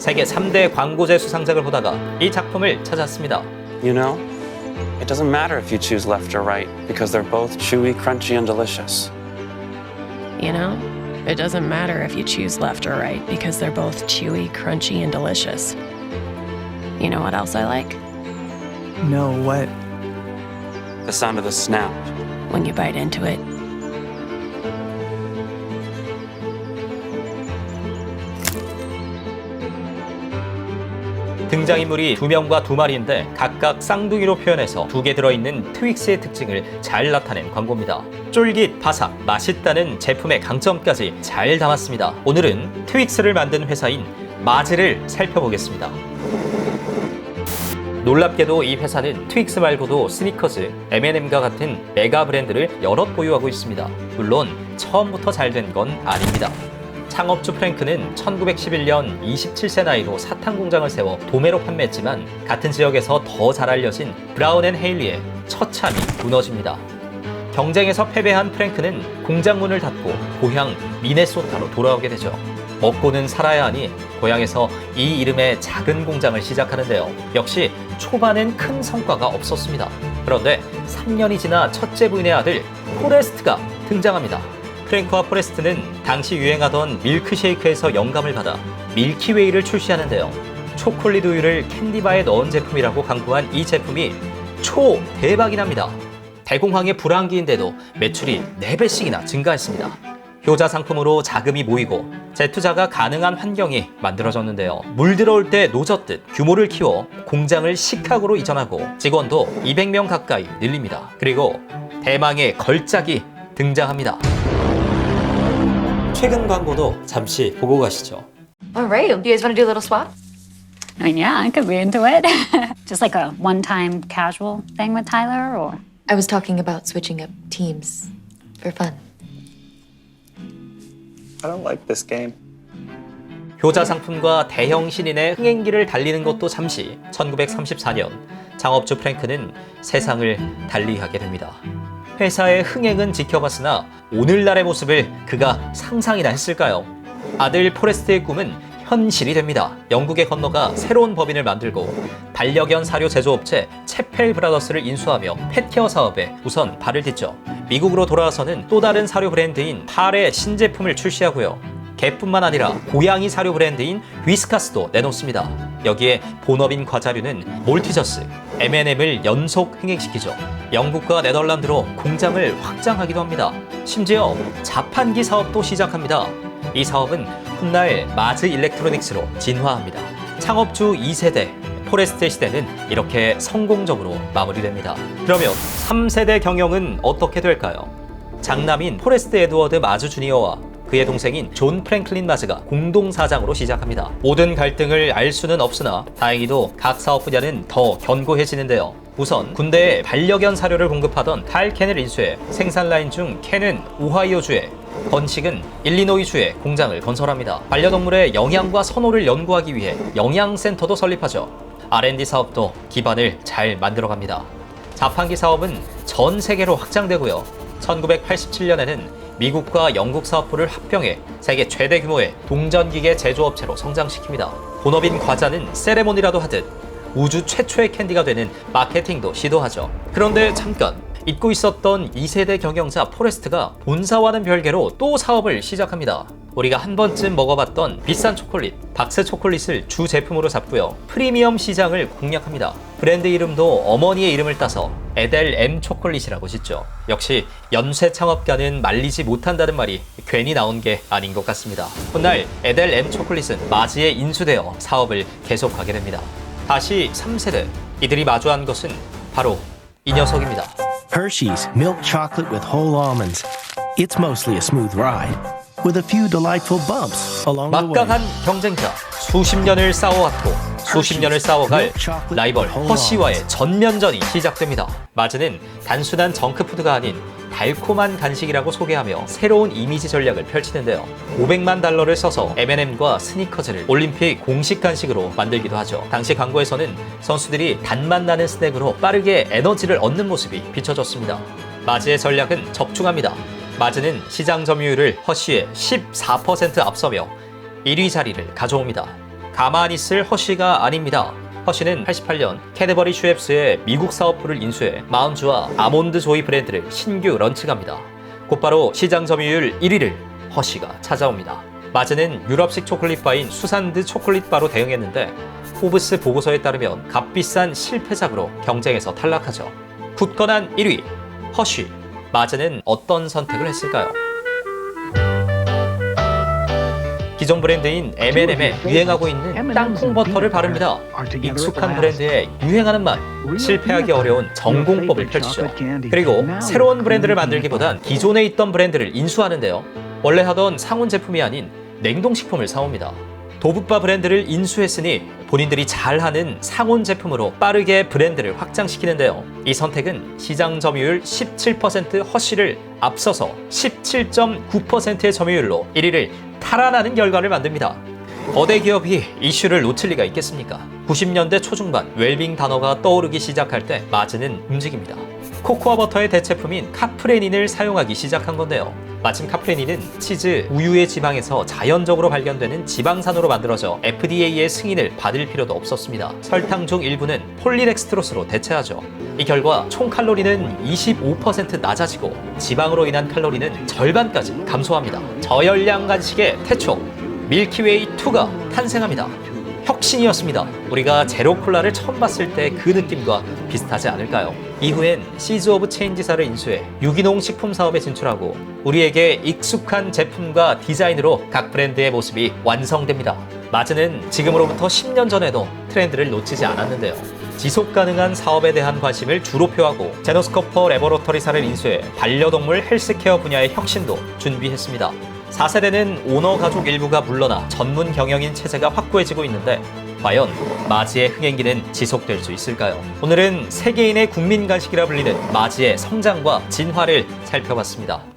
세계 3대 광고제 수상작을 보다가 이 작품을 찾았습니다. You know, it doesn't matter if you choose left or right because they're both chewy, crunchy, and delicious. You know, it doesn't matter if you choose left or right because they're both chewy, crunchy, and delicious. You know what else I like? No, what? The sound of the snap. When you bite into it. 등장인물이 2명과 2마리인데 각각 쌍둥이로 표현해서 2개 들어있는 트윅스의 특징을 잘 나타낸 광고입니다. 쫄깃, 바삭, 맛있다는 제품의 강점까지 잘 담았습니다. 오늘은 트윅스를 만든 회사인 마즈를 살펴보겠습니다. 놀랍게도 이 회사는 트윅스 말고도 스니커즈, M&M과 같은 메가 브랜드를 여럿 보유하고 있습니다. 물론 처음부터 잘 된 건 아닙니다. 창업주 프랭크는 1911년 27세 나이로 사탕 공장을 세워 도매로 판매했지만 같은 지역에서 더 잘 알려진 브라운 앤 헤일리의 처참히 무너집니다. 경쟁에서 패배한 프랭크는 공장 문을 닫고 고향 미네소타로 돌아오게 되죠. 먹고는 살아야 하니 고향에서 이 이름의 작은 공장을 시작하는데요. 역시 초반엔 큰 성과가 없었습니다. 그런데 3년이 지나 첫째 부인의 아들 포레스트가 등장합니다. 프랭크와 포레스트는 당시 유행하던 밀크쉐이크에서 영감을 받아 밀키웨이를 출시하는데요. 초콜릿 우유를 캔디바에 넣은 제품이라고 광고한 이 제품이 초대박이 납니다. 대공황의 불황기인데도 매출이 4배씩이나 증가했습니다. 효자 상품으로 자금이 모이고 재투자가 가능한 환경이 만들어졌는데요. 물 들어올 때 노젓듯 규모를 키워 공장을 시카고로 이전하고 직원도 200명 가까이 늘립니다. 그리고 대망의 걸작이 등장합니다. 최근 광고도 잠시 보고 가시죠. Alright, you guys want to do a little swap? I mean, yeah, I could be into it. Just like a one-time casual thing with Tyler, or? I was talking about switching up teams for fun. I don't like this game. 효자 상품과 대형 신인의 흥행기를 달리는 것도 잠시 1934년 창업주 프랭크는 세상을 달리하게 됩니다. 회사의 흥행은 지켜봤으나 오늘날의 모습을 그가 상상이나 했을까요? 아들 포레스트의 꿈은 현실이 됩니다. 영국에 건너가 새로운 법인을 만들고 반려견 사료 제조업체 채펠 브라더스를 인수하며 펫케어 사업에 우선 발을 딛죠. 미국으로 돌아와서는 또 다른 사료 브랜드인 팔의 신제품을 출시하고요. 개뿐만 아니라 고양이 사료 브랜드인 위스카스도 내놓습니다. 여기에 본업인 과자류는 몰티저스, M&M을 연속 흥행시키죠. 영국과 네덜란드로 공장을 확장하기도 합니다. 심지어 자판기 사업도 시작합니다. 이 사업은 훗날 마즈 일렉트로닉스로 진화합니다. 창업주 2세대 포레스트의 시대는 이렇게 성공적으로 마무리됩니다. 그러면 3세대 경영은 어떻게 될까요? 장남인 포레스트 에드워드 마즈 주니어와 그의 동생인 존 프랭클린 마즈가 공동사장으로 시작합니다. 모든 갈등을 알 수는 없으나 다행히도 각 사업 분야는 더 견고해지는데요. 우선 군대에 반려견 사료를 공급하던 탈 캔을 인수해 생산 라인 중 캔은 오하이오주에, 건식은 일리노이주에 공장을 건설합니다. 반려동물의 영양과 선호를 연구하기 위해 영양센터도 설립하죠. R&D 사업도 기반을 잘 만들어갑니다. 자판기 사업은 전 세계로 확장되고요. 1987년에는 미국과 영국 사업부를 합병해 세계 최대 규모의 동전기계 제조업체로 성장시킵니다. 본업인 과자는 세레모니라도 하듯 우주 최초의 캔디가 되는 마케팅도 시도하죠. 그런데 잠깐 잊고 있었던 2세대 경영자 포레스트가 본사와는 별개로 또 사업을 시작합니다. 우리가 한 번쯤 먹어봤던 비싼 초콜릿, 박스 초콜릿을 주 제품으로 잡고요. 프리미엄 시장을 공략합니다. 브랜드 이름도 어머니의 이름을 따서 에델 M 초콜릿이라고 짓죠. 역시 연쇄 창업가는 말리지 못한다는 말이 괜히 나온 게 아닌 것 같습니다. 훗날 에델 M 초콜릿은 마즈에 인수되어 사업을 계속하게 됩니다. 다시 3세대, 이들이 마주한 것은 바로 이 녀석입니다. Hershey's milk chocolate with whole almonds. It's mostly a smooth ride, with a few delightful bumps along the way. 막강한 경쟁자, 수십 년을 싸워왔고 수십 년을 싸워갈 라이벌 허쉬와의 전면전이 시작됩니다. 마즈는 단순한 정크푸드가 아닌 달콤한 간식이라고 소개하며 새로운 이미지 전략을 펼치는데요. $500만 써서 M&M과 스니커즈를 올림픽 공식 간식으로 만들기도 하죠. 당시 광고에서는 선수들이 단맛 나는 스낵으로 빠르게 에너지를 얻는 모습이 비춰졌습니다. 마즈의 전략은 적중합니다. 마즈는 시장 점유율을 허쉬에 14% 앞서며 1위 자리를 가져옵니다. 가만히 있을 허쉬가 아닙니다. 허쉬는 88년 캐드버리 슈엡스의 미국 사업부를 인수해 마운즈와 아몬드 조이 브랜드를 신규 런칭합니다. 곧바로 시장 점유율 1위를 허쉬가 찾아옵니다. 마즈는 유럽식 초콜릿바인 수산드 초콜릿바로 대응했는데 포브스 보고서에 따르면 값비싼 실패작으로 경쟁에서 탈락하죠. 굳건한 1위 허쉬. 마즈는 어떤 선택을 했을까요? 기존 브랜드인 M&M에 유행하고 있는 땅콩 버터를 바릅니다. 익숙한 브랜드에 유행하는 맛, 실패하기 어려운 전공법을 펼치죠. 그리고 새로운 브랜드를 만들기보단 기존에 있던 브랜드를 인수하는데요. 원래 하던 상온 제품이 아닌 냉동식품을 사옵니다. 도붓바 브랜드를 인수했으니 본인들이 잘하는 상온 제품으로 빠르게 브랜드를 확장시키는데요. 이 선택은 시장 점유율 17% 허쉬를 앞서서 17.9%의 점유율로 1위를 탈환하는 결과를 만듭니다. 거대 기업이 이슈를 놓칠 리가 있겠습니까? 90년대 초중반 웰빙 단어가 떠오르기 시작할 때 마즈는 움직입니다. 코코아 버터의 대체품인 카프레닌을 사용하기 시작한 건데요. 마침 카프레닌은 치즈, 우유의 지방에서 자연적으로 발견되는 지방산으로 만들어져 FDA의 승인을 받을 필요도 없었습니다. 설탕 중 일부는 폴리덱스트로스로 대체하죠. 이 결과 총 칼로리는 25% 낮아지고 지방으로 인한 칼로리는 절반까지 감소합니다. 저열량 간식의 태초 밀키웨이2가 탄생합니다. 혁신이었습니다. 우리가 제로 콜라를 처음 봤을 때 그 느낌과 비슷하지 않을까요? 이후엔 시즈 오브 체인지사를 인수해 유기농 식품 사업에 진출하고 우리에게 익숙한 제품과 디자인으로 각 브랜드의 모습이 완성됩니다. 마즈는 지금으로부터 10년 전에도 트렌드를 놓치지 않았는데요. 지속 가능한 사업에 대한 관심을 주로 표하고 제노스코퍼 레버로터리사를 인수해 반려동물 헬스케어 분야의 혁신도 준비했습니다. 4세대는 오너 가족 일부가 물러나 전문 경영인 체제가 확고해지고 있는데 과연 마즈의 흥행기는 지속될 수 있을까요? 오늘은 세계인의 국민 간식이라 불리는 마즈의 성장과 진화를 살펴봤습니다.